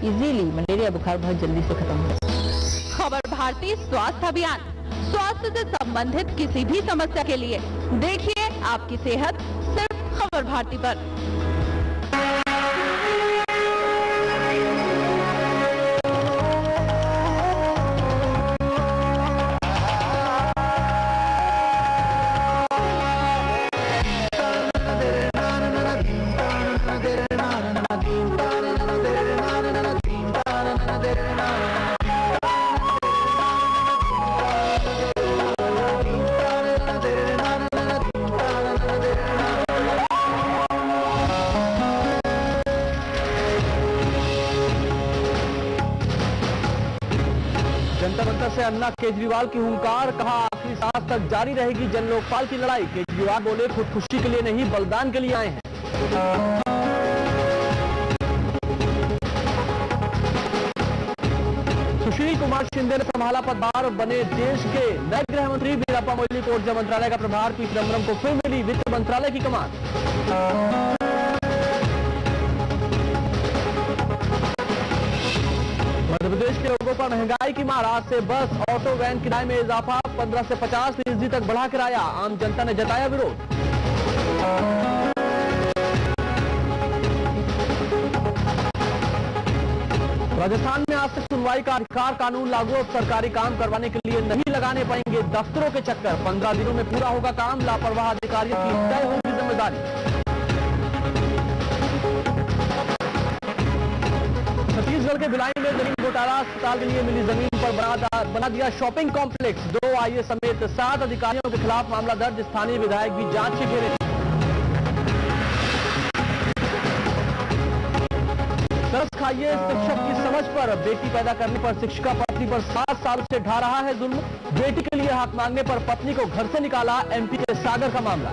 Easily malaria बुखार बहुत जल्दी से खत्म हो जाता है। खबर भारती स्वास्थ्य अभियान, स्वास्थ्य से संबंधित किसी भी समस्या के लिए देखिए आपकी सेहत सिर्फ खबर भारती पर। जनता दल से अन्ना केजरीवाल की हुंकार, कहा आखिरी सांस तक जारी रहेगी जन लोकपाल की लड़ाई। केजरीवाल बोले खुदकुशी के लिए नहीं बलिदान के लिए आए हैं। सुशील कुमार शिंदे ने संभाला पदभार, बने देश के नए गृह मंत्री। वीरप्पा मोइली को ऊर्जा मंत्रालय का प्रभार, पी चिदम्बरम को फिर मिली वित्त मंत्रालय की कमान। मध्य प्रदेश के लोगों पर महंगाई की मार, आज से बस ऑटो वैन किराए में इजाफा, 15 से 50% तक बढ़ा किराया। आम जनता ने जताया विरोध। राजस्थान में आज से सुनवाई का अधिकार, कानून लागू। अब सरकारी काम करवाने के लिए नहीं लगाने पाएंगे दफ्तरों के चक्कर, 15 दिनों में पूरा होगा काम। लापरवाह अधिकारियों की तय होगी जिम्मेदारी। छत्तीसगढ़ के भिलाई में जमीन घोटाला, अस्पताल के लिए मिली जमीन पर बना दिया शॉपिंग कॉम्प्लेक्स। 2 आईएएस समेत 7 अधिकारियों के खिलाफ मामला दर्ज, स्थानीय विधायक भी जांच के घेरे। तरस खाइए शिक्षक की समझ पर, बेटी पैदा करने पर शिक्षिका पत्नी पर 7 साल से ढा रहा है जुल्म। बेटी के लिए हाथ मांगने पर पत्नी को घर से निकाला, एमपी के सागर का मामला।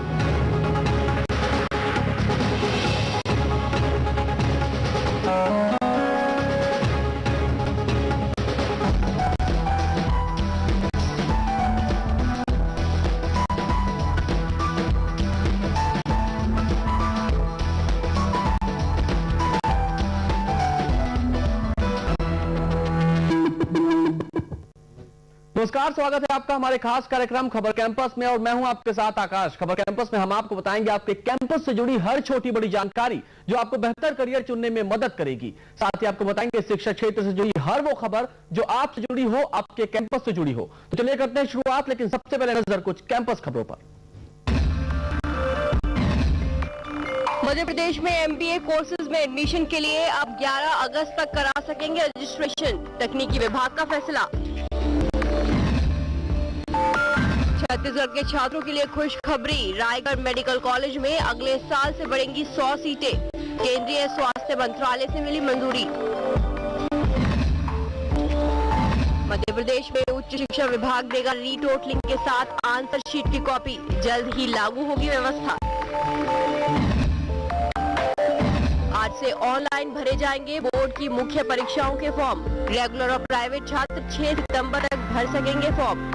नमस्कार, स्वागत है आपका हमारे खास कार्यक्रम खबर कैंपस में और मैं हूं आपके साथ आकाश। खबर कैंपस में हम आपको बताएंगे आपके कैंपस से जुड़ी हर छोटी बड़ी जानकारी जो आपको बेहतर करियर चुनने में मदद करेगी। साथ ही आपको बताएंगे शिक्षा क्षेत्र से जुड़ी हर वो खबर जो आपसे जुड़ी हो, आपके कैंपस से जुड़ी हो। तो चलिए करते हैं शुरुआत, लेकिन सबसे पहले नजर कुछ कैंपस खबरों पर। मध्य प्रदेश में एमबीए कोर्सेज में एडमिशन के लिए अब 11 अगस्त तक करा सकेंगे रजिस्ट्रेशन, तकनीकी विभाग का फैसला। छत्तीसगढ़ के छात्रों के लिए खुशखबरी, रायगढ़ मेडिकल कॉलेज में अगले साल से बढ़ेंगी 100 सीटें, केंद्रीय स्वास्थ्य मंत्रालय से मिली मंजूरी। मध्य प्रदेश में उच्च शिक्षा विभाग देगा रीटोटलिंग के साथ आंसर शीट की कॉपी, जल्द ही लागू होगी व्यवस्था। आज से ऑनलाइन भरे जाएंगे बोर्ड की मुख्य परीक्षाओं के फॉर्म, रेगुलर और प्राइवेट छात्र 6 सितंबर तक भर सकेंगे फॉर्म।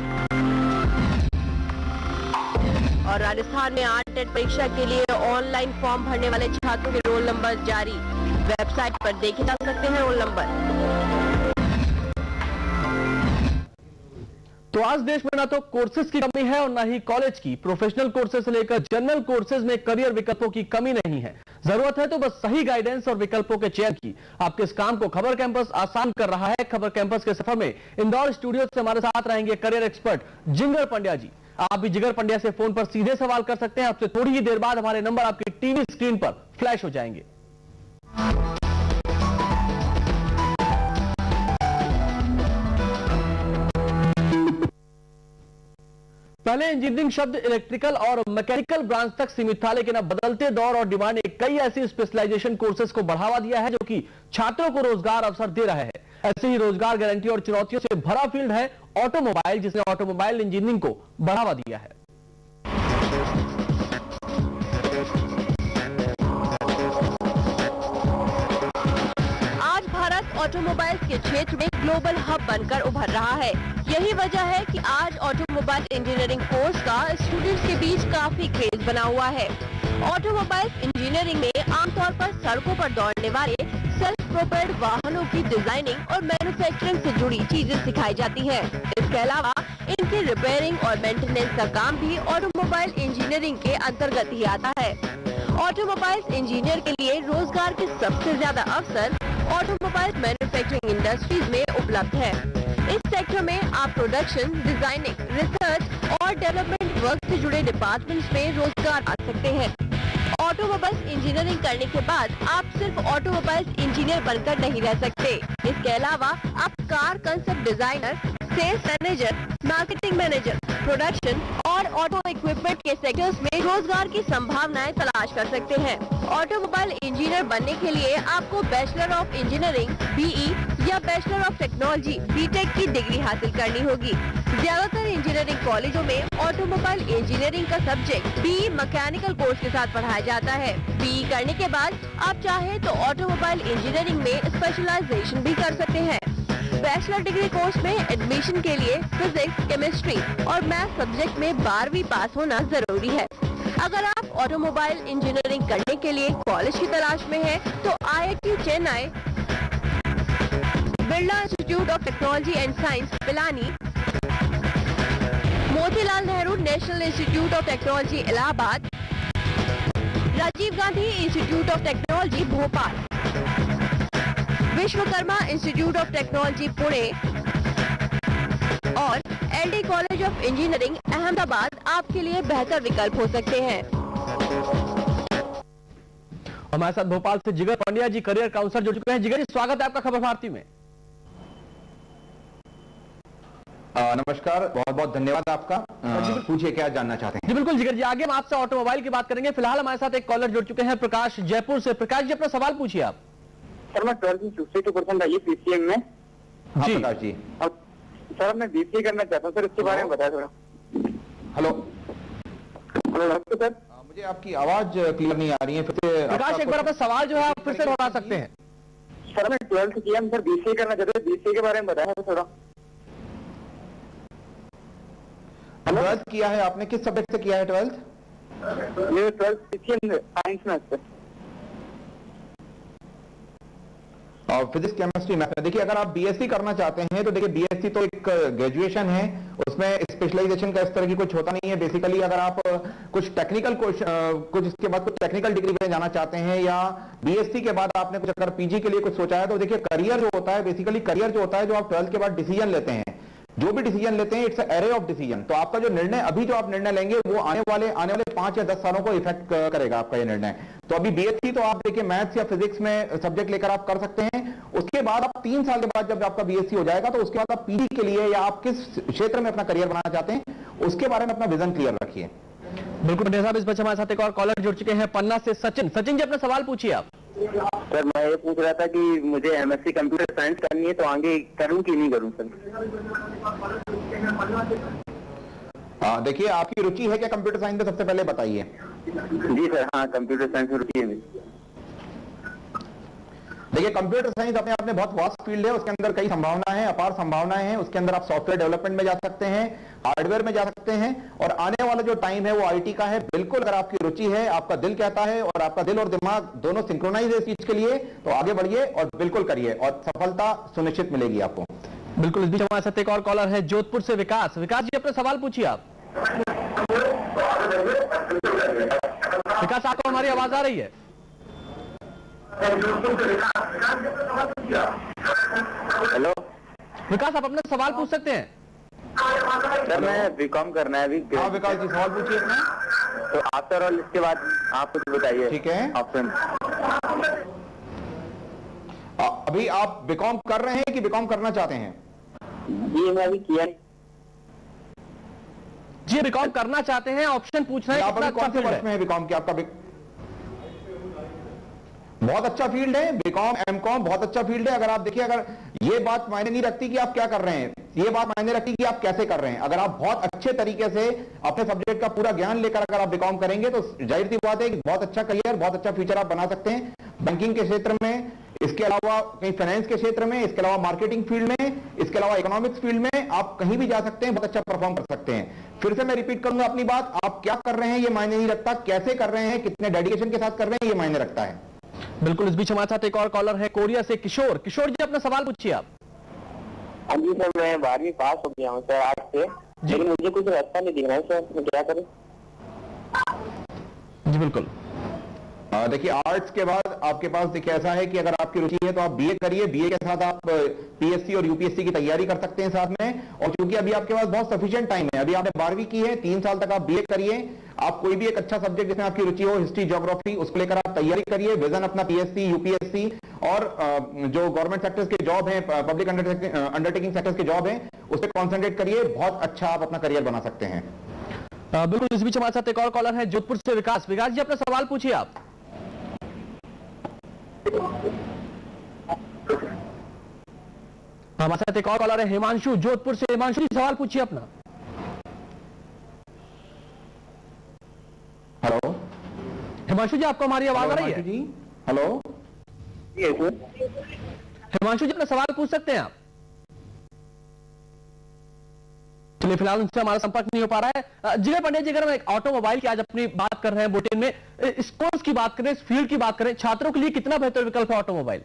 और राजस्थान में 8 टेट परीक्षा के लिए ऑनलाइन फॉर्म भरने वाले छात्रों के रोल नंबर जारी, वेबसाइट पर देखे जा सकते हैं रोल नंबर। तो आज देश में ना तो कोर्सेज की कमी है और ना ही कॉलेज की। प्रोफेशनल कोर्सेज से लेकर जनरल कोर्सेज में करियर विकल्पों की कमी नहीं है। जरूरत है तो बस सही गाइडेंस और विकल्पों के चयन की। आपके इस काम को खबर कैंपस आसान कर रहा है। खबर कैंपस के सफर में इंदौर स्टूडियो से हमारे साथ रहेंगे करियर एक्सपर्ट जिगर पंड्या जी। आप भी जिगर पंड्या से फोन पर सीधे सवाल कर सकते हैं। आपसे थोड़ी ही देर बाद हमारे नंबर आपकी टीवी स्क्रीन पर फ्लैश हो जाएंगे। पहले इंजीनियरिंग शब्द इलेक्ट्रिकल और मैकेनिकल ब्रांच तक सीमित था, लेकिन अब बदलते दौर और डिमांड ने कई ऐसी स्पेशलाइजेशन कोर्सेज को बढ़ावा दिया है जो कि छात्रों को रोजगार अवसर दे रहा है। ऐसे ही रोजगार गारंटी और चुनौतियों से भरा फील्ड है ऑटोमोबाइल, जिसने ऑटोमोबाइल इंजीनियरिंग को बढ़ावा दिया है। आज भारत ऑटोमोबाइल्स के क्षेत्र में ग्लोबल हब बनकर उभर रहा है। यही वजह है कि आज ऑटोमोबाइल इंजीनियरिंग कोर्स का स्टूडेंट्स के बीच काफी क्रेज बना हुआ है। ऑटोमोबाइल इंजीनियरिंग में आमतौर पर सड़कों पर दौड़ने वाले सेल्फ प्रोपेल्ड वाहनों की डिजाइनिंग और मैन्युफैक्चरिंग से जुड़ी चीजें सिखाई जाती हैं। इसके अलावा इनकी रिपेयरिंग और मेंटेनेंस का काम भी ऑटोमोबाइल इंजीनियरिंग के अंतर्गत ही आता है। ऑटोमोबाइल इंजीनियर के लिए रोजगार के सबसे ज्यादा अवसर ऑटोमोबाइल मैन्युफैक्चरिंग इंडस्ट्रीज में उपलब्ध है। इस सेक्टर में आप प्रोडक्शन, डिजाइनिंग, रिसर्च और डेवलपमेंट वर्क से जुड़े डिपार्टमेंट्स में रोजगार पा सकते हैं। ऑटोमोबाइल इंजीनियरिंग करने के बाद आप सिर्फ ऑटोमोबाइल इंजीनियर बनकर नहीं रह सकते। इसके अलावा आप car concept designer, sales manager, marketing manager, production और ऑटो इक्विपमेंट के सेक्टर्स में रोजगार की संभावनाएं तलाश कर सकते हैं। ऑटोमोबाइल इंजीनियर बनने के लिए आपको बैचलर ऑफ इंजीनियरिंग (BE) या बैचलर ऑफ टेक्नोलॉजी (BTech) की डिग्री हासिल करनी होगी। ज्यादातर इंजीनियरिंग कॉलेजों में ऑटोमोबाइल इंजीनियरिंग का सब्जेक्ट BE मैकेनिकल कोर्स के साथ पढ़ाया जाता है। BE करने के बाद आप चाहे तो ऑटोमोबाइल इंजीनियरिंग में स्पेशलाइजेशन भी कर सकते हैं। बैचलर डिग्री कोर्स में एडमिशन के लिए फिजिक्स, केमिस्ट्री और मैथ सब्जेक्ट में 12वीं पास होना जरूरी है। अगर आप ऑटोमोबाइल इंजीनियरिंग करने के लिए कॉलेज की तलाश में हैं, तो IIT Chennai, Birla institute of technology and science Pilani, Motilal Nehru national institute of technology Allahabad, Rajiv Gandhi institute of technology Bhopal, Vishwakarma institute of technology Pune और LD college of engineering Ahmedabad आपके लिए बेहतर विकल्प हो सकते हैं। हमारे साथ भोपाल से जिगर पंड्या जी, करियर काउंसलर जुड़ चुके हैं। जिगर जी, स्वागत है आपका खबर भारती में। नमस्कार, बहुत बहुत धन्यवाद आपका। पूछिए क्या जानना चाहते हैं। जी बिल्कुल जिगर जी, आगे हम आपसे ऑटोमोबाइल की बात करेंगे। फिलहाल हमारे साथ एक कॉलर जुड़ चुके हैं, प्रकाश जयपुर से। प्रकाश जी, अपना सवाल पूछिए आप। सर मैं 12th में 62% आई PCM में। हाँ प्रकाश जी। अब सर मैं BCA करना चाहता हूँ सर, इसके बारे में बताया थोड़ा। हेलो नमस्ते सर। मुझे आपकी आवाज क्लियर नहीं आ रही है। फिर से प्रकाश, एक बार अपना सवाल जो है आप फिर से दोहरा सकते हैं। सर मैं 12th किया, सर BCA करना चाहते हैं, BCA के बारे में बताया थोड़ा। 12th किया है आपने, किस सब्जेक्ट से किया है 12th? मेरे 12th PCM साइंस में सर। और फिजिक्स, केमिस्ट्री, मैथ। देखिए अगर आप BSc करना चाहते हैं तो देखिए BSc तो एक ग्रेजुएशन है, उसमें स्पेशलाइजेशन का इस तरह की कुछ होता नहीं है। बेसिकली अगर आप कुछ टेक्निकल कुछ इसके बाद कुछ टेक्निकल डिग्री में जाना चाहते हैं या BSc के बाद आपने कुछ अगर PG के लिए कुछ सोचा है, तो देखिए करियर जो होता है, बेसिकली करियर जो होता है, जो आप 12th के बाद डिसीजन लेते हैं, जो भी डिसीजन लेते हैं, इट्स एरे ऑफ डिसीजन। तो आपका जो निर्णय अभी जो आप निर्णय लेंगे वो आने वाले 5 या 10 सालों को इफेक्ट करेगा आपका ये निर्णय। तो अभी BSc तो आप देखिए मैथ्स या फिजिक्स में सब्जेक्ट लेकर आप कर सकते हैं। उसके बाद आप 3 साल के बाद जब आपका BSc हो जाएगा, तो उसके बाद आप PG के लिए या आप किस क्षेत्र में अपना करियर बनाना चाहते हैं, उसके बारे में अपना विजन क्लियर रखिए। बिल्कुल पंड्या साहब, इस बीच हमारे साथ एक और कॉलर जुड़ चुके हैं, पन्ना से सचिन। सचिन जी, अपना सवाल पूछिए आप। सर मैं ये पूछ रहा था कि मुझे MSc कंप्यूटर साइंस करनी है, तो आगे करूं कि नहीं करूं सर? देखिए आपकी रुचि है क्या कंप्यूटर साइंस में, सबसे पहले बताइए। जी सर, हाँ कंप्यूटर साइंस में रुचि है मेरी। देखिए कंप्यूटर साइंस अपने आप में बहुत वास्ट फील्ड है, उसके अंदर कई संभावनाएं हैं, अपार संभावनाएं हैं। उसके अंदर आप सॉफ्टवेयर डेवलपमेंट में जा सकते हैं, हार्डवेयर में जा सकते हैं, और आने वाला जो टाइम है वो IT का है। बिल्कुल अगर आपकी रुचि है, आपका दिल कहता है और आपका दिल और दिमाग दोनों सिंक्रोनाइज है इस चीज के लिए, तो आगे बढ़िए और बिल्कुल करिए और सफलता सुनिश्चित मिलेगी आपको। बिल्कुल, इस बीच हमारे साथ एक और कॉलर है जोधपुर से, विकास। विकास जी, अपना सवाल पूछिए आप। विकास, आपको हमारी आवाज आ रही है? हेलो विकास, आप अपना सवाल पूछ सकते हैं। सर मैं BCom करना है अभी। हाँ विकास जी, सवाल पूछिए अपना। तो आफ्टर ऑल इसके बाद आप कुछ बताइए। ठीक है, ऑप्शन। अभी आप BCom कर रहे हैं कि BCom करना चाहते हैं? जी मैं अभी किया। जी BCom करना चाहते हैं, ऑप्शन पूछ रहे हैं। आप अभी कौन से वर्ष में है BCom के? आपका बहुत अच्छा फील्ड है BCom, MCom बहुत अच्छा फील्ड है। अगर आप देखिए, अगर ये बात मायने नहीं रखती कि आप क्या कर रहे हैं, ये बात मायने रखती कि आप कैसे कर रहे हैं। अगर आप बहुत अच्छे तरीके से अपने सब्जेक्ट का पूरा ज्ञान लेकर अगर आप BCom करेंगे, तो जाहिर सी बात है कि बहुत अच्छा करियर, बहुत अच्छा फ्यूचर आप बना सकते हैं बैंकिंग के क्षेत्र में, इसके अलावा कहीं फाइनेंस के क्षेत्र में, इसके अलावा मार्केटिंग फील्ड में, इसके अलावा इकोनॉमिक्स फील्ड में, आप कहीं भी जा सकते हैं, बहुत अच्छा परफॉर्म कर सकते हैं। फिर से मैं रिपीट करूंगा अपनी बात, आप क्या कर रहे हैं ये मायने नहीं रखता, कैसे कर रहे हैं, कितने डेडिकेशन के साथ कर रहे हैं ये मायने रखता है। बिल्कुल, इस बीच हमारे साथ एक और कॉलर है कोरिया से किशोर। किशोर जी, अपना सवाल पूछिए आप। हाँ जी सर, मैं 12वीं पास हो गया हूँ सर आर्ट्स से, लेकिन मुझे कुछ रास्ता नहीं दिख रहा है सर, मैं क्या करूँ? जी बिल्कुल। देखिए, आर्ट्स के बाद आपके पास देखिए ऐसा है कि अगर आपकी रुचि है तो आप बीए करिए, बीए के साथ आप पीएससी और यूपीएससी की तैयारी कर सकते हैं साथ में। और क्योंकि अभी आपके पास बहुत सफिशिएंट टाइम है, अभी आपने 12वीं की है, 3 साल तक आप बीए करिए। आप कोई भी एक अच्छा सब्जेक्ट जिसमें आपकी रुचि हो, हिस्ट्री, ज्योग्राफी, उसको लेकर आप तैयारी करिए। विजन अपना पीएससी, यूपीएससी और जो गवर्नमेंट सेक्टर्स के जॉब है, पब्लिक अंडरटेकिंग सेक्टर्स के जॉब है, उस पर कॉन्सेंट्रेट करिए। बहुत अच्छा आप अपना करियर बना सकते हैं। बिल्कुल, इस बीच हमारे साथ एक और कॉलर है जोधपुर से विकास। विकास जी, अपना सवाल पूछिए आप। हमारे साथ एक और कॉलर है हिमांशु जोधपुर से। हिमांशु जी, सवाल पूछिए अपना। हेलो हिमांशु जी, आपको हमारी आवाज आ रही है? जी हेलो। हिमांशु जी, अपना सवाल पूछ सकते हैं आप। चलिए, फिलहाल उनसे हमारा संपर्क नहीं हो पा रहा है। जिगर पंडित जी, अगर हम एक ऑटोमोबाइल की आज अपनी बात कर रहे हैं बुलेटिन में, इस कोर्स की बात करें, इस फील्ड की बात करें, छात्रों के लिए कितना बेहतर विकल्प है ऑटोमोबाइल?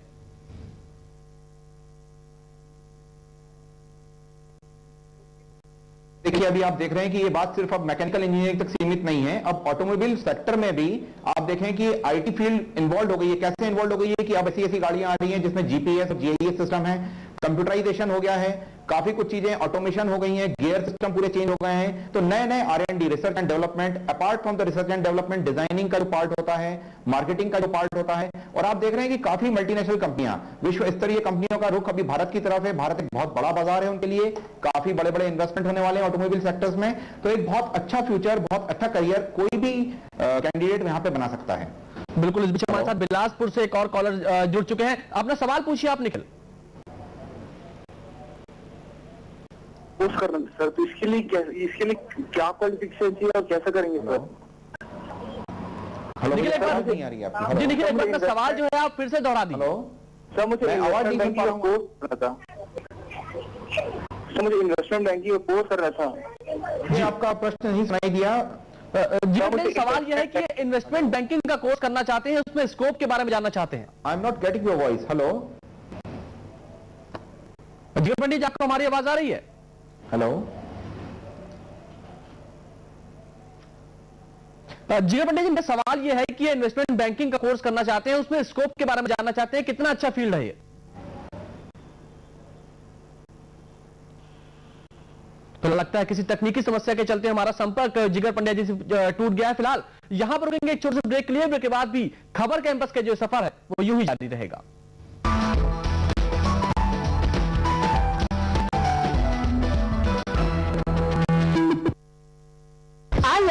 देखिए, अभी आप देख रहे हैं कि ये बात सिर्फ अब मैकेनिकल इंजीनियरिंग तक सीमित नहीं है। अब ऑटोमोबाइल सेक्टर में भी आप देखें कि आईटी फील्ड इन्वॉल्व हो गई है। कैसे इन्वॉल्व हो गई है कि अब ऐसी गाड़ियां आ रही हैं जिसमें जीपीएस और जीआईएस सिस्टम है, कंप्यूटराइजेशन हो गया है, काफी कुछ चीजें ऑटोमेशन हो गई हैं, गियर सिस्टम पूरे चेंज हो गए हैं। तो नए नए R&D, research and development, apart from the research and development, designing का जो पार्ट होता है, मार्केटिंग का जो पार्ट होता है। और आप देख रहे हैं कि काफी मल्टीनेशनल कंपनियां, विश्व स्तरीय कंपनियों का रुख अभी भारत की तरफ है। भारत एक बहुत बड़ा बाजार है उनके लिए, काफी बड़े बड़े इन्वेस्टमेंट होने वाले हैं ऑटोमोबाइल सेक्टर्स में। तो एक बहुत अच्छा फ्यूचर, बहुत अच्छा करियर कोई भी कैंडिडेट यहां पे बना सकता है। बिल्कुल, इस बीच हमारे साथ बिलासपुर से एक और कॉलर जुड़ चुके हैं। अपना सवाल पूछिए आप, निखिल। करना सर, तो इसके लिए क्या क्वालिफिकेशन चाहिए और कैसे करेंगे सर? हेलो, निखिल, एक बार नहीं आ रही है आपकी। जी निखिल, एक बार अपना सवाल जो है आप फिर से दोहरा दीजिए। हेलो सर, मुझे आवाज नहीं सुन पा रहा हूँ। सर, मुझे इन्वेस्टमेंट बैंकिंग का कोर्स कर रहा था। ये आपका प्रश्न नहीं सुनाई दिया। जी, सवाल यह है कि इन्वेस्टमेंट बैंकिंग का कोर्स करना चाहते हैं, उसमें स्कोप के बारे में जानना चाहते हैं। I am not getting your voice. Hello ji Pandit ji, आपको हमारी आवाज आ रही है? हेलो जी पंडित जी, मेरा सवाल यह है कि इन्वेस्टमेंट बैंकिंग का कोर्स करना चाहते हैं, उसमें स्कोप के बारे में जानना चाहते हैं, कितना अच्छा फील्ड है ये? तो लगता है किसी तकनीकी समस्या के चलते हमारा संपर्क जिगर पंड्या जी से टूट गया है। फिलहाल यहां पर रुकेंगे, एक छोटे से ब्रेक के लिए। ब्रेक के बाद भी खबर कैंपस के जो सफर है वो यूं ही जारी रहेगा।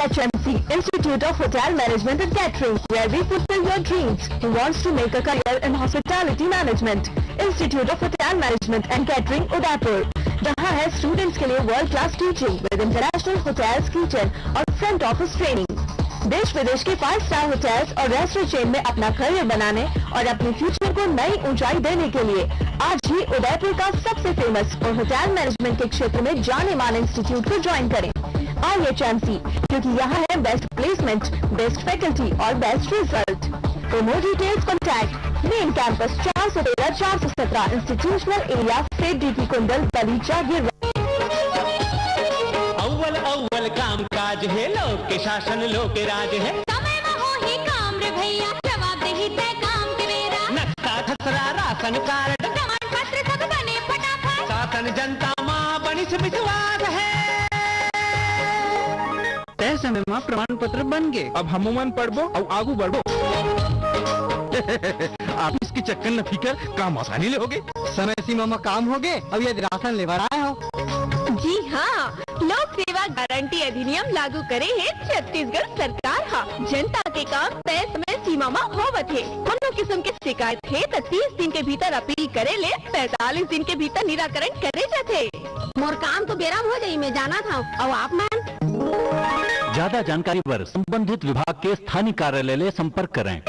IHMC, Institute of Hotel Management and Catering, where we fulfill your dreams. Who wants to make a career in hospitality management? Institute of Hotel Management and Catering, Udaipur, जहां है स्टूडेंट्स के लिए world class teaching with international hotels, kitchen और front office training. देश विदेश के 5 star hotels और restaurant chain में अपना करियर बनाने और अपने फ्यूचर को नई ऊंचाई देने के लिए आज ही उदयपुर का सबसे फेमस और होटल मैनेजमेंट के क्षेत्र में जाने माने इंस्टीट्यूट को ज्वाइन करें। IHMC, क्योंकि यहाँ है बेस्ट प्लेसमेंट, बेस्ट फैकल्टी और best result. For more details, contact main campus 413-417 institutional area, DP कुंडल, बलीचा, गिर। अव्वल अव्वल काम काज है, लोक के शासन लोक राज है। समय में हो ही काम रे भैया, जवाबदेही तय काम के मेरा। नक्शा खसरा राशन कार्ड, प्रमाण पत्र सब बने फटाफट। शासन जनता माँ बनी से विश्वास है। तय समय में प्रमाण पत्र बन गए, अब हम मन पढ़बो और आगू बढ़बो। आप इसकी चक्कर न फिकर, काम आसानी ले होगे। समय सीमा में काम हो गए, अब ये राशन ले आए हो। जी हाँ, लोक सेवा गारंटी अधिनियम लागू करे है छत्तीसगढ़ सरकार। हाँ, जनता के काम तय समय सीमा में होवत है। कोनो किस्म के शिकायत है तो 30 दिन के भीतर अपील करे ले, 45 दिन के भीतर निराकरण करे जाते। मोर काम तो बेराम हो जाई, मैं जाना था। और आप मैम, ज्यादा जानकारी पर संबंधित विभाग के स्थानीय कार्यालय से संपर्क करें।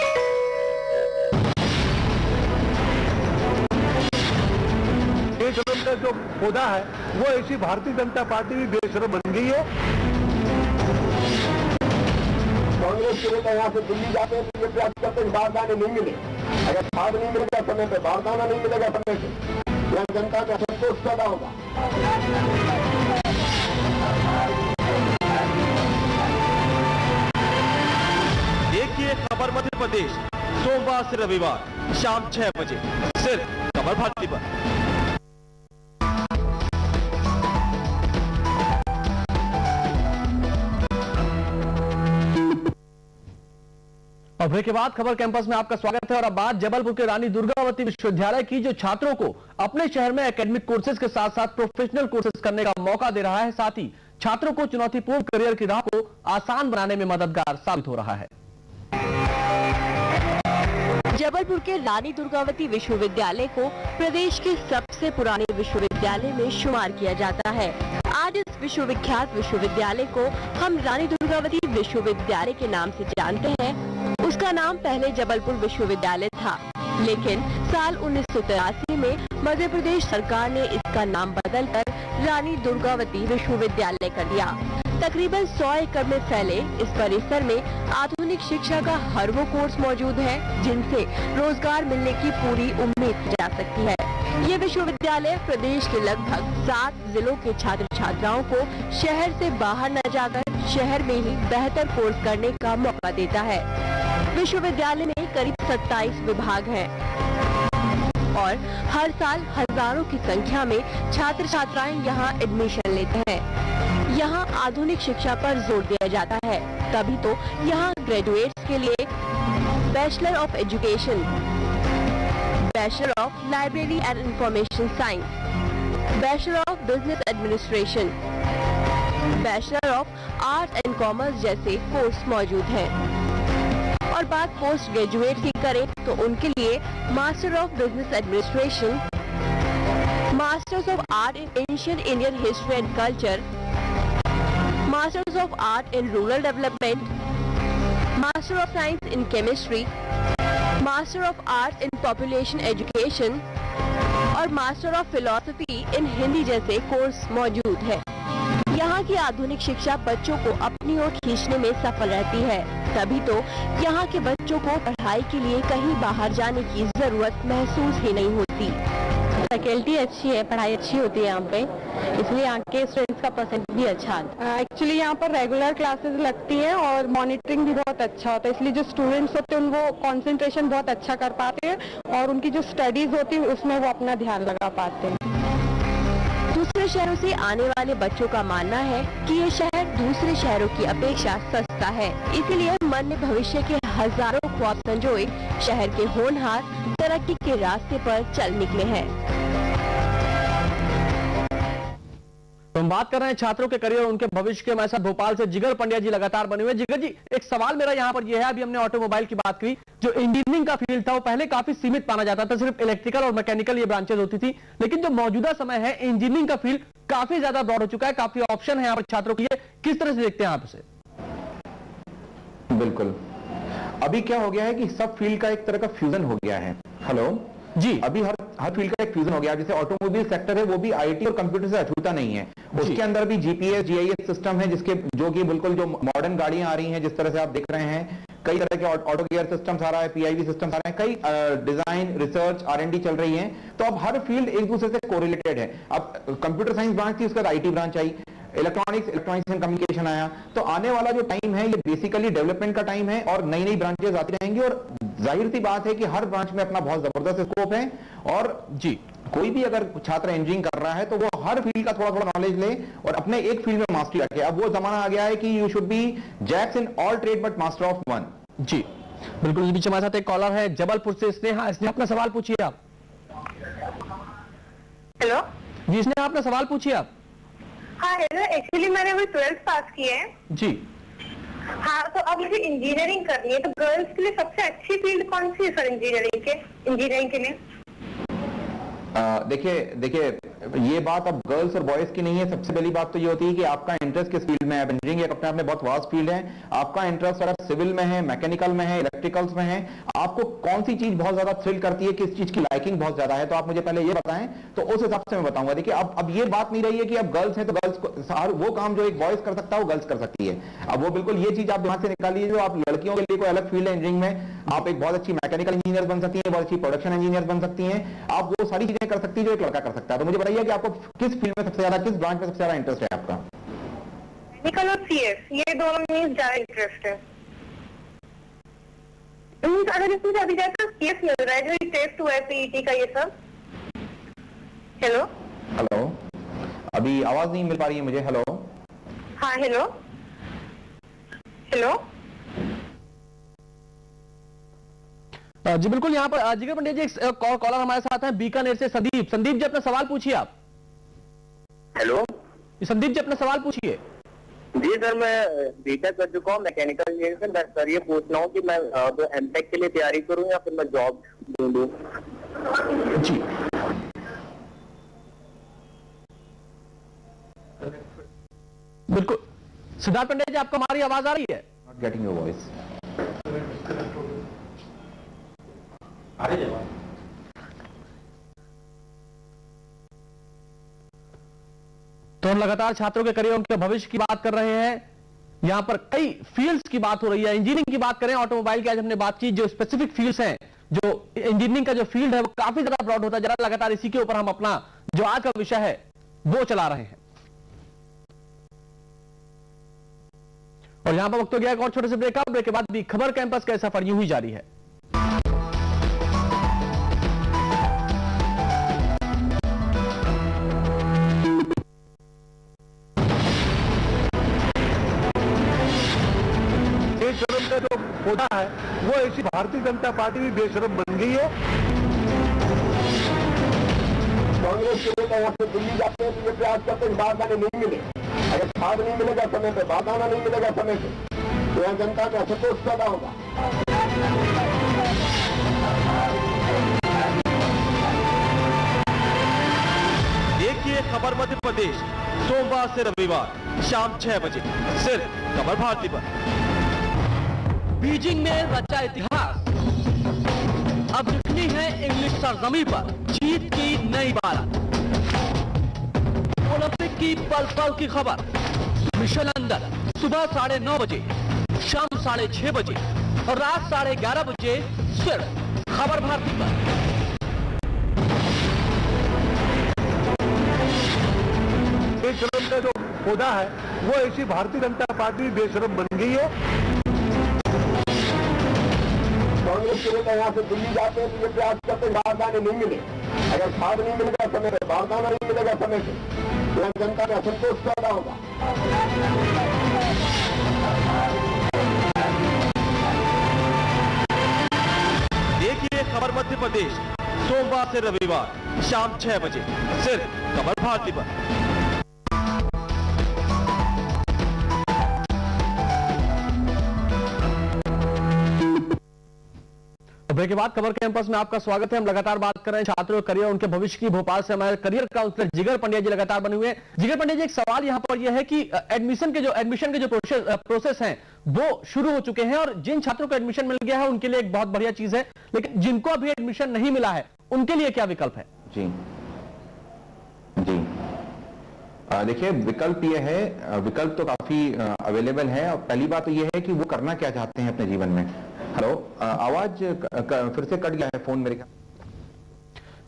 का जो पौधा है वो ऐसी भारतीय जनता पार्टी भी बेशर्म बन गई है। कवरेज के लिए यहाँ से दिल्ली जाते हैं तो ये प्रयास करते हैं बारदाने नहीं मिले। अगर खाद नहीं मिलेगा समय पे, बारदाना नहीं मिलेगा समय पे, यहाँ जनता का संतोष पैदा होगा। देखिए खबर मध्य प्रदेश सोमवार से रविवार शाम 6 बजे सिर्फ खबर भारती पर। और ब्रेक के बाद खबर कैंपस में आपका स्वागत है। और अब बात जबलपुर के रानी दुर्गावती विश्वविद्यालय की, जो छात्रों को अपने शहर में एकेडमिक कोर्सेज के साथ साथ प्रोफेशनल कोर्सेज करने का मौका दे रहा है, साथ ही छात्रों को चुनौतीपूर्ण करियर की राह को आसान बनाने में मददगार साबित हो रहा है। जबलपुर के रानी दुर्गावती विश्वविद्यालय को प्रदेश के सबसे पुराने विश्वविद्यालय में शुमार किया जाता है। आज इस विश्वविख्यात विश्वविद्यालय को हम रानी दुर्गावती विश्वविद्यालय के नाम से जानते हैं। उसका नाम पहले जबलपुर विश्वविद्यालय था, लेकिन साल 1983 में मध्य प्रदेश सरकार ने इसका नाम बदलकर रानी दुर्गावती विश्वविद्यालय कर दिया। तकरीबन 100 एकड़ में फैले इस परिसर में आधुनिक शिक्षा का हर वो कोर्स मौजूद है जिनसे रोजगार मिलने की पूरी उम्मीद की जा सकती है। ये विश्वविद्यालय प्रदेश के लगभग 7 जिलों के छात्र छात्राओं को शहर से बाहर न जाकर शहर में ही बेहतर कोर्स करने का मौका देता है। विश्वविद्यालय में करीब 27 विभाग हैं और हर साल हजारों की संख्या में छात्र छात्राएं यहाँ एडमिशन लेते हैं। यहाँ आधुनिक शिक्षा पर जोर दिया जाता है, तभी तो यहाँ ग्रेजुएट्स के लिए bachelor of education, bachelor of library and information science, bachelor of business administration, bachelor of arts and commerce जैसे कोर्स मौजूद हैं। और बात पोस्ट ग्रेजुएट की करें तो उनके लिए master of business administration, masters of art in ancient Indian history and culture, masters of art in rural development, master of science in chemistry, master of arts in population education और master of philosophy in Hindi जैसे course मौजूद है। यहाँ की आधुनिक शिक्षा बच्चों को अपनी ओर खींचने में सफल रहती है, तभी तो यहाँ के बच्चों को पढ़ाई के लिए कहीं बाहर जाने की जरूरत महसूस ही नहीं होती। फैकल्टी अच्छी है, पढ़ाई अच्छी होती है यहाँ पे, इसलिए यहाँ के स्टूडेंट्स का परसेंट भी अच्छा आता है। एक्चुअली यहाँ पर रेगुलर क्लासेस लगती हैं और मॉनिटरिंग भी बहुत अच्छा होता है, इसलिए जो स्टूडेंट्स होते हैं वो कंसंट्रेशन बहुत अच्छा कर पाते हैं और उनकी जो स्टडीज होती है उसमें वो अपना ध्यान लगा पाते हैं। दूसरे शहरों से आने वाले बच्चों का मानना है कि ये शहर दूसरे शहरों की अपेक्षा सस्ता है, इसीलिए मन में भविष्य के हजारों ख्वाब संजोए शहर के होनहार तरक्की के रास्ते पर चल निकले हैं। तो हम बात कर रहे हैं छात्रों के करियर और उनके भविष्य के। हमारे साथ भोपाल से जिगर पंड्या जी लगातार बने हुए। जिगर जी, एक सवाल मेरा यहाँ पर यह है, अभी हमने ऑटोमोबाइल की बात की, जो इंजीनियरिंग का फील्ड था वो पहले काफी सीमित माना जाता था, सिर्फ इलेक्ट्रिकल और मैकेनिकल ये ब्रांचेज होती थी, लेकिन जो मौजूदा समय है इंजीनियरिंग का फील्ड काफी ज्यादा ब्रॉड हो चुका है, काफी ऑप्शन है यहाँ पर छात्रों के लिए। किस तरह से देखते हैं आप इसे? बिल्कुल, अभी क्या हो गया है कि सब फील्ड का एक तरह का फ्यूजन हो गया है। हेलो जी, अभी हर फील्ड का एक फ्यूजन हो गया। जैसे ऑटोमोबाइल सेक्टर है वो भी आईटी और कंप्यूटर से अछूता नहीं है, उसके अंदर भी जीपीएस जीआईएस सिस्टम है, जिसके जो कि बिल्कुल जो मॉडर्न गाड़ियां आ रही हैं, जिस तरह से आप देख रहे हैं, कई तरह के ऑटो गियर सिस्टम्स आ रहा है, पीआईवी सिस्टम्स आ रहे हैं, कई डिजाइन रिसर्च आरएनडी चल रही है। तो अब हर फील्ड एक दूसरे से कोरिलेटेड है। अब कंप्यूटर साइंस ब्रांच थी, उसके बाद IT branch I, electronics and communication आया। तो आने वाला जो टाइम है ये बेसिकली डेवलपमेंट का टाइम है और नई नई ब्रांचेस आती रहेंगी और जाहिर सी बात है कि हर ब्रांच में अपना बहुत जबरदस्त स्कोप है। और जी, कोई भी अगर छात्र इंजीनियरिंग कर रहा है तो वो हर फील्ड का थोड़ा थोड़ा नॉलेज ले और अपने एक फील्ड में मास्टरी रखे। अब वो जमाना आ गया है कि you should be jacks in all trade but master of one. जी बिल्कुल। इस बीच हमारे साथ एक कॉलर है जबलपुर से, स्नेहा। स्नेहा, अपना सवाल पूछिए आप। हेलो जी स्नेहा, अपना सवाल पूछिए आप। हाँ हेलो, एक्चुअली मैंने अभी 12th पास की है जी। हाँ, तो अब मुझे इंजीनियरिंग करनी है, तो गर्ल्स के लिए सबसे अच्छी फील्ड कौन सी है सर इंजीनियरिंग के लिए? देखिए ये बात अब गर्ल्स और बॉयज की नहीं है। सबसे पहली बात तो ये होती है कि आपका इंटरेस्ट किस फील्ड में है। इंजीनियरिंग एक अपने आप में बहुत वास्ट फील्ड है। आपका इंटरेस्ट अगर सिविल में है, मैकेनिकल में है, इलेक्ट्रिकल्स में है, आपको कौन सी चीज बहुत ज्यादा थ्रिल करती है, किस चीज की लाइकिंग बहुत ज्यादा है, तो आप मुझे पहले ये बताएं, तो उस हिसाब से मैं बताऊंगा। देखिए अब ये बात नहीं रही है कि अब गर्ल्स हैं तो गर्ल्स को वो काम जो एक बॉयज कर सकता है वो गर्ल्स कर सकती है। अब वो बिल्कुल ये चीज आप दिमाग से निकालिए, जो आप लड़कियों के लिए कोई अलग फील्ड है इंजीनियरिंग में, आप एक बहुत अच्छी मैकेनिकल इंजीनियर बन सकती हैं, बहुत अच्छी प्रोडक्शन इंजीनियर बन सकती हैं, आप वो सारी चीजें कर सकती है जो एक लड़का कर सकता है। तो मुझे बताइए कि आपको किस फील्ड में सबसे ज्यादा, किस ब्रांच में सबसे ज्यादा इंटरेस्ट है आपका? मैकेनिकल और सीएस, ये दोनों में ज्यादा इंटरेस्ट है। अगर इसमें अभी जाए तो सीएस मिल रहा है, जो टेस्ट हुआ है पीईटी का, ये सब। हेलो हेलो, अभी आवाज नहीं मिल पा रही है मुझे। हेलो, हाँ हेलो हेलो। जी बिल्कुल, यहाँ पर जिगर पंडित जी एक कॉलर हमारे साथ हैं बीकानेर से, संदीप। संदीप जी अपना सवाल पूछिए आप। हेलो संदीप जी अपना सवाल पूछिए। जी सर, मैं बीटेक कर चुका हूँ मैकेनिकल इंजीनियर। मैं सर ये पूछ रहा हूँ कि मैं एमटेक के लिए तैयारी करूँ या फिर मैं जॉब ढूंढूं? जी बिल्कुल, सिद्धार्थ पंडित जी आपको हमारी आवाज आ रही है? Not getting your voice. तो हम लगातार छात्रों के करियर, उनके भविष्य की बात कर रहे हैं। यहां पर कई फील्ड्स की बात हो रही है। इंजीनियरिंग की बात करें, ऑटोमोबाइल की आज हमने बात की, जो स्पेसिफिक फील्ड्स हैं, जो इंजीनियरिंग का जो फील्ड है वो काफी ज्यादा ब्रॉड होता है। जरा लगातार इसी के ऊपर हम अपना जो आज का विषय है वो चला रहे हैं। और यहां पर वक्त हो गया एक और छोटे से ब्रेक के बाद भी खबर कैंपस का सफर यूं ही जारी है। बेशरम का जो पौधा है वो ऐसी भारतीय जनता पार्टी भी बेशरम बन गई है। कांग्रेस के नेता यहाँ से दिल्ली जाते हैं तो ये प्रयास करते हैं बारदाने नहीं मिले। अगर खाद नहीं मिलेगा समय पे, बारदाना नहीं मिलेगा समय पे, तो यहाँ जनता का असंतोष पैदा होगा। देखिए खबर मध्य प्रदेश, सोमवार से रविवार शाम 6 बजे, सिर्फ खबर भारती पर। बीजिंग में रचा इतिहास अब लिखनी है इंग्लिश सरजमी पर जीत की नई बात। ओलंपिक की पल पल की खबर, मिशन लंदन सुबह 9:30 बजे, शाम 6:30 बजे और रात 11:30 बजे, सिर्फ खबर भारती पर। बेशरम का जो पौधा है वो ऐसी भारतीय जनता पार्टी भी बेशरम बन गई है। कांग्रेस के नेता यहाँ से दिल्ली जाते हैं तो ये प्रयास करते हैं बारदाने नहीं मिले। अगर खाद नहीं मिलेगा समय पे, बारदाना नहीं मिलेगा समय पे, तो यहाँ जनता का असंतोष पैदा होगा। देखिए खबर मध्य प्रदेश, सोमवार से रविवार शाम 6 बजे, सिर्फ खबर भारती पर। ब्रेक के बाद खबर कैंपस में आपका स्वागत है। हम लगातार बात कर रहे हैं छात्रों के करियर, उनके भविष्य की। भोपाल से हमारे करियर काउंसलर जिगर पंड्या जी लगातार बने हुए हैं। जिगर पंड्या जी, एक सवाल यहां पर यह है कि एडमिशन के जो प्रोसेस हैं वो शुरू हो चुके हैं, और जिन छात्रों को एडमिशन मिल गया है उनके लिए एक बहुत बढ़िया चीज है, लेकिन जिनको अभी एडमिशन नहीं मिला है उनके लिए क्या विकल्प है? जी जी, देखिए विकल्प ये है, विकल्प तो काफी अवेलेबल है। और पहली बात तो ये है कि वो करना क्या चाहते हैं अपने जीवन में। हेलो, आवाज फिर से कट गया है फोन मेरे का।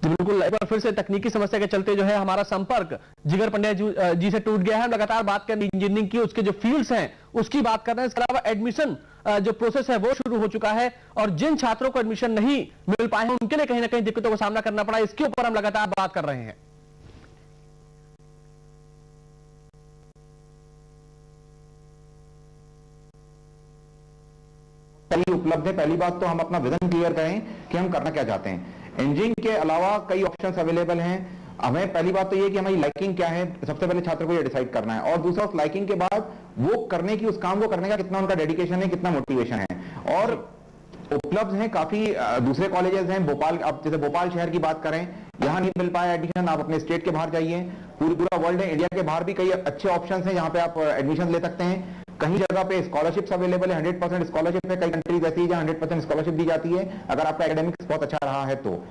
जी बिल्कुल, एक बार फिर से तकनीकी समस्या के चलते जो है हमारा संपर्क जिगर पंड्या जी से टूट गया है। हम लगातार बात कर इंजीनियरिंग की, उसके जो फील्ड्स हैं उसकी बात कर रहे हैं। इसके अलावा एडमिशन जो प्रोसेस है वो शुरू हो चुका है, और जिन छात्रों को एडमिशन नहीं मिल पाए हैं उनके लिए कहीं ना कहीं दिक्कतों का सामना करना पड़ा। इसके ऊपर हम लगातार बात कर रहे हैं। उपलब्ध है। पहली बात तो हम अपना विजन क्लियर करें कि हम करना क्या चाहते हैं। इंजीनियरिंग के अलावा कई ऑप्शंस अवेलेबल हैं। हमें पहली बात तो ये कि हमारी लाइकिंग क्या है, सबसे पहले छात्र को ये डिसाइड करना है, और दूसरा उस लाइकिंग के बाद वो करने की, उस काम को करने का कितना उनका डेडिकेशन है, कितना मोटिवेशन है, और उपलब्ध हैं, काफी दूसरे कॉलेजेस हैं। भोपाल, आप जैसे भोपाल शहर की बात करें, यहाँ नहीं मिल पाया एडमिशन, आप अपने स्टेट के बाहर जाइए, पूरा वर्ल्ड है, इंडिया के बाहर भी कई अच्छे ऑप्शंस हैं जहाँ पे आप एडमिशन ले सकते हैं। कहीं जगह पे स्कॉलरशिप्स अवेलेबल है, 100% स्कॉलरशिप है। कई कंट्रीज ऐसी है जहाँ 100% स्कॉलरशिप दी जाती है अगर आपका एकेडमिक्स बहुत अच्छा रहा है तो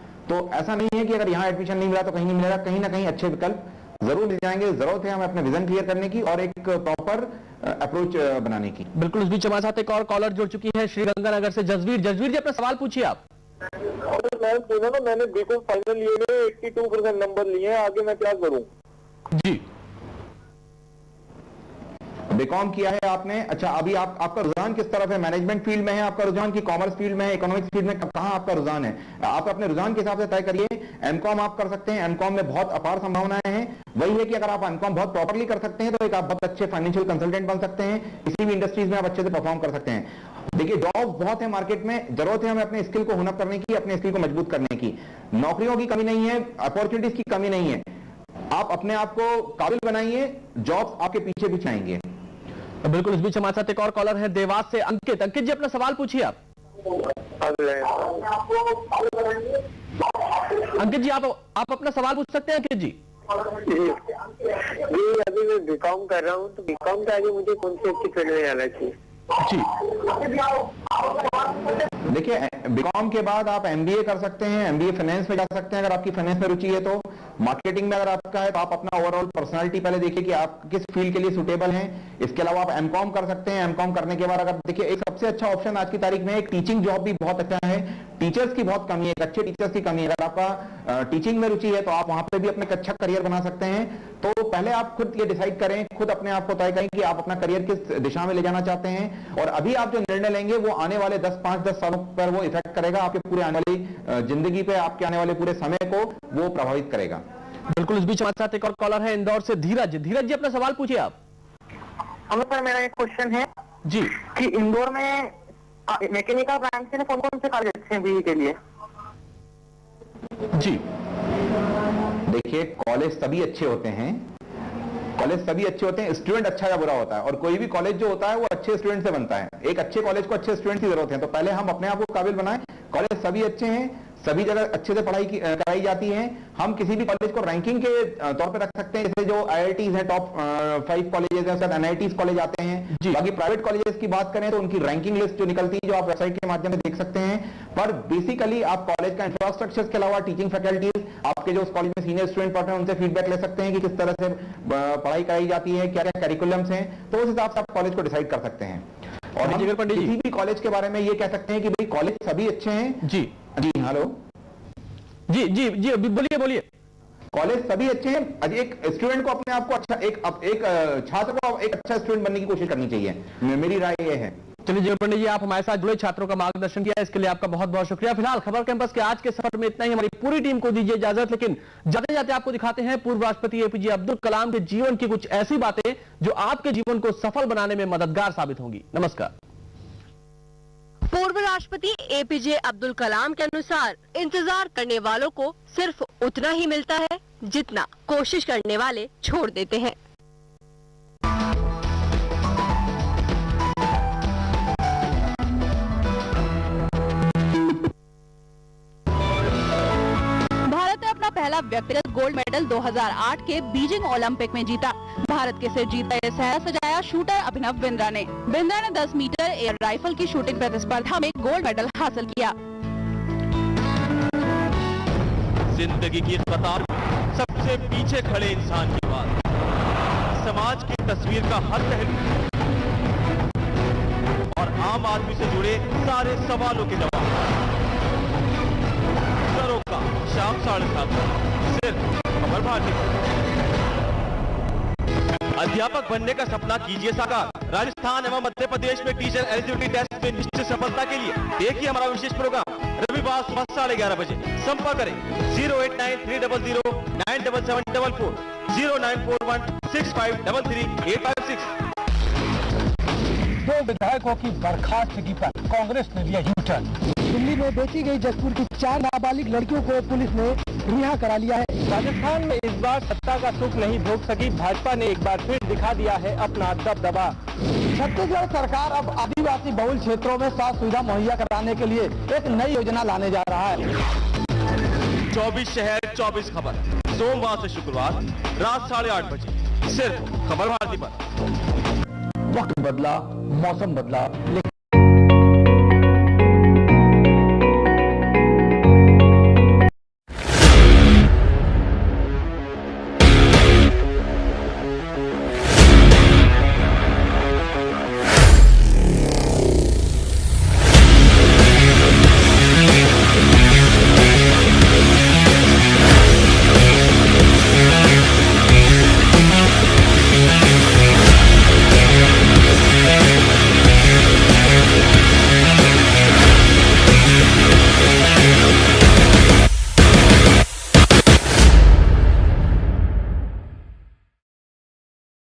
ऐसा नहीं है कि अगर यहाँ एडमिशन नहीं मिला तो कहीं नहीं मिलेगा। कहीं ना कहीं अच्छे विकल्प जरूर मिल जाएंगे। जरूरत है हमें अपने विजन क्लियर करने की और एक प्रॉपर अप्रोच बनाने की। बिल्कुल, इस बीच हमारे साथ एक और कॉलर जुड़ चुकी है श्रीगंगानगर से, जसवीर जी अपना सवाल पूछिए आप। मैं सुना ना, मैंने बीकॉम फाइनल ईयर में 82% नंबर लिए हैं, आगे मैं क्या करूं? जी, बीकॉम किया है आपने, अच्छा अभी आपका रुझान किस तरफ है? मैनेजमेंट फील्ड में है आपका रुझान, की कॉमर्स फील्ड में है, इकोनॉमिक्स फील्ड में, कहां आपका रुझान है? आप अपने रुझान के हिसाब से तय करिए। एमकॉम आप कर सकते हैं, एमकॉम में बहुत अपार संभावनाएं हैं। वही है कि अगर आप एमकॉम बहुत प्रॉपरली कर सकते हैं तो एक आप बहुत अच्छे फाइनेंशियल कंसल्टेंट बन सकते हैं, किसी भी इंडस्ट्रीज में आप अच्छे से परफॉर्म कर सकते हैं। देखिए, जॉब बहुत है मार्केट में, जरूरत है हमें अपने स्किल को हुनर करने की, अपने स्किल को मजबूत करने की। नौकरियों की कमी नहीं है, अपॉर्चुनिटीज की कमी नहीं है। आप अपने आप को काबिल बनाइए, जॉब आपके पीछे भी आएंगे। बिल्कुल, इस बीच हमारे साथ एक और कॉलर है देवास से, अंकित जी अपना सवाल पूछिए आप। अंकित जी आप अपना सवाल पूछ सकते हैं। अंकित जी अभी मैं बीकॉम कर रहा हूँ, तो बीकॉम के आगे मुझे कौन सी अच्छी फील्ड में जाना चाहिए? जी, देखिए, बीकॉम के बाद आप एमबीए कर सकते हैं, एमबीए फाइनेंस में जा सकते हैं अगर आपकी फाइनेंस में रुचि है तो। मार्केटिंग में अगर आपका है तो आप अपना ओवरऑल पर्सनालिटी पहले देखिए कि आप किस फील्ड के लिए सुटेबल हैं। इसके अलावा आप एमकॉम कर सकते हैं। एमकॉम करने के बाद अगर देखिए, एक सबसे अच्छा ऑप्शन आज की तारीख में एक टीचिंग जॉब भी बहुत अच्छा है। टीचर्स की बहुत कमी है, अच्छे टीचर्स की कमी है। अगर आपका टीचिंग में रुचि है तो आप वहां पे भी अपने अच्छा करियर बना सकते हैं। तो पहले आप खुद ये डिसाइड करें, खुद अपने आप को तय करें कि आप अपना करियर किस दिशा में ले जाना चाहते हैं, और अभी आप जो निर्णय लेंगे वो आने वाले 5-10 सालों पर वो इफेक्ट करेगा, आपके पूरे आने वाली जिंदगी पे, आपके आने वाले पूरे समय को वो प्रभावित करेगा। बिल्कुल, इस बीच हमारे साथ एक और कॉलर है इंदौर से, धीरज जी अपना सवाल पूछिए आप। सर, मेरा एक क्वेश्चन है जी कि इंदौर में मैकेनिकल ब्रांच से कौन कौन से कॉलेज अच्छे हैं बीई के लिए? जी, देखिए, कॉलेज सभी अच्छे होते हैं, कॉलेज सभी अच्छे होते हैं। स्टूडेंट अच्छा या बुरा होता है, और कोई भी कॉलेज जो होता है वो अच्छे स्टूडेंट से बनता है। एक अच्छे कॉलेज को अच्छे स्टूडेंट की जरूरत है, तो पहले हम अपने आप को काबिल बनाएं। कॉलेज सभी अच्छे हैं, सभी जगह अच्छे से पढ़ाई कराई जाती है। हम किसी भी कॉलेज को रैंकिंग के तौर पे रख सकते हैं, जैसे जो आईआईटीज हैं, टॉप 5 कॉलेजेस हैं, उसके एनआईटीज कॉलेज आते हैं। बाकी प्राइवेट कॉलेजेस की बात करें तो उनकी रैंकिंग लिस्ट जो निकलती है, जो आप वेबसाइट के माध्यम से देख सकते हैं। पर बेसिकली आप कॉलेज का इंफ्रास्ट्रक्चर के अलावा टीचिंग फैकल्टीज, आपके जो उस कॉलेज में सीनियर स्टूडेंट पढ़ रहे हैं, उनसे फीडबैक ले सकते हैं कि किस तरह से पढ़ाई कराई जाती है, क्या क्या करिकुलम्स हैं, तो उस हिसाब से आप कॉलेज को डिसाइड कर सकते हैं। और हम किसी भी कॉलेज के बारे में ये कह सकते हैं कि भाई कॉलेज सभी अच्छे हैं। जी हेलो, जी बोलिए। कॉलेज सभी अच्छे हैं। एक स्टूडेंट को अपने आप को अच्छा, एक छात्र को एक अच्छा स्टूडेंट बनने की कोशिश करनी चाहिए, मेरी राय ये है। चलिए जी पंडित जी, आप हमारे साथ जुड़े, छात्रों का मार्गदर्शन किया, इसके लिए आपका बहुत बहुत शुक्रिया। फिलहाल खबर कैंपस के आज के सफर में इतना ही। हमारी पूरी टीम को दीजिए इजाजत, लेकिन जाते जाते आपको दिखाते हैं पूर्व राष्ट्रपति एपीजे अब्दुल कलाम के जीवन की कुछ ऐसी बातें जो आपके जीवन को सफल बनाने में मददगार साबित होंगी। नमस्कार। पूर्व राष्ट्रपति एपीजे अब्दुल कलाम के अनुसार इंतजार करने वालों को सिर्फ उतना ही मिलता है जितना कोशिश करने वाले छोड़ देते हैं। भारत ने अपना पहला व्यक्तिगत गोल्ड मेडल 2008 के बीजिंग ओलंपिक में जीता। भारत के सिर जीता ये सहरा सजाया शूटर अभिनव बिंद्रा ने 10 मीटर एयर राइफल की शूटिंग प्रतिस्पर्धा में गोल्ड मेडल हासिल किया। जिंदगी की कतार में सबसे पीछे खड़े इंसान की बात, समाज की तस्वीर का हर पहलू और आम आदमी से जुड़े सारे सवालों के जवाब। का शाम 7:30 सिर्फ खबर भारती। अध्यापक बनने का सपना कीजिए साकार। राजस्थान एवं मध्य प्रदेश में टीचर एलिजिबिलिटी टेस्ट में निश्चित सफलता के लिए देखिए हमारा विशेष प्रोग्राम रविवार सुबह 11:30 बजे। संपर्क करें 08930097744 09416533856। 2 विधायकों की बर्खास्तगी पर कांग्रेस ने लिया यू-टर्न। दिल्ली में बेची गई जसपुर की 4 नाबालिग लड़कियों को पुलिस ने रिहा करा लिया है। राजस्थान में इस बार सत्ता का सुख नहीं भोग सकी भाजपा ने एक बार फिर दिखा दिया है अपना दबदबा। छत्तीसगढ़ सरकार अब आदिवासी बहुल क्षेत्रों में स्वास्थ्य सुविधा मुहैया कराने के लिए एक नई योजना लाने जा रहा है। 24 शहर 24 खबर, सोमवार से शुक्रवार रात 8:30 बजे, सिर्फ खबर भारती पर। वक्त बदला, मौसम बदला, लेकिन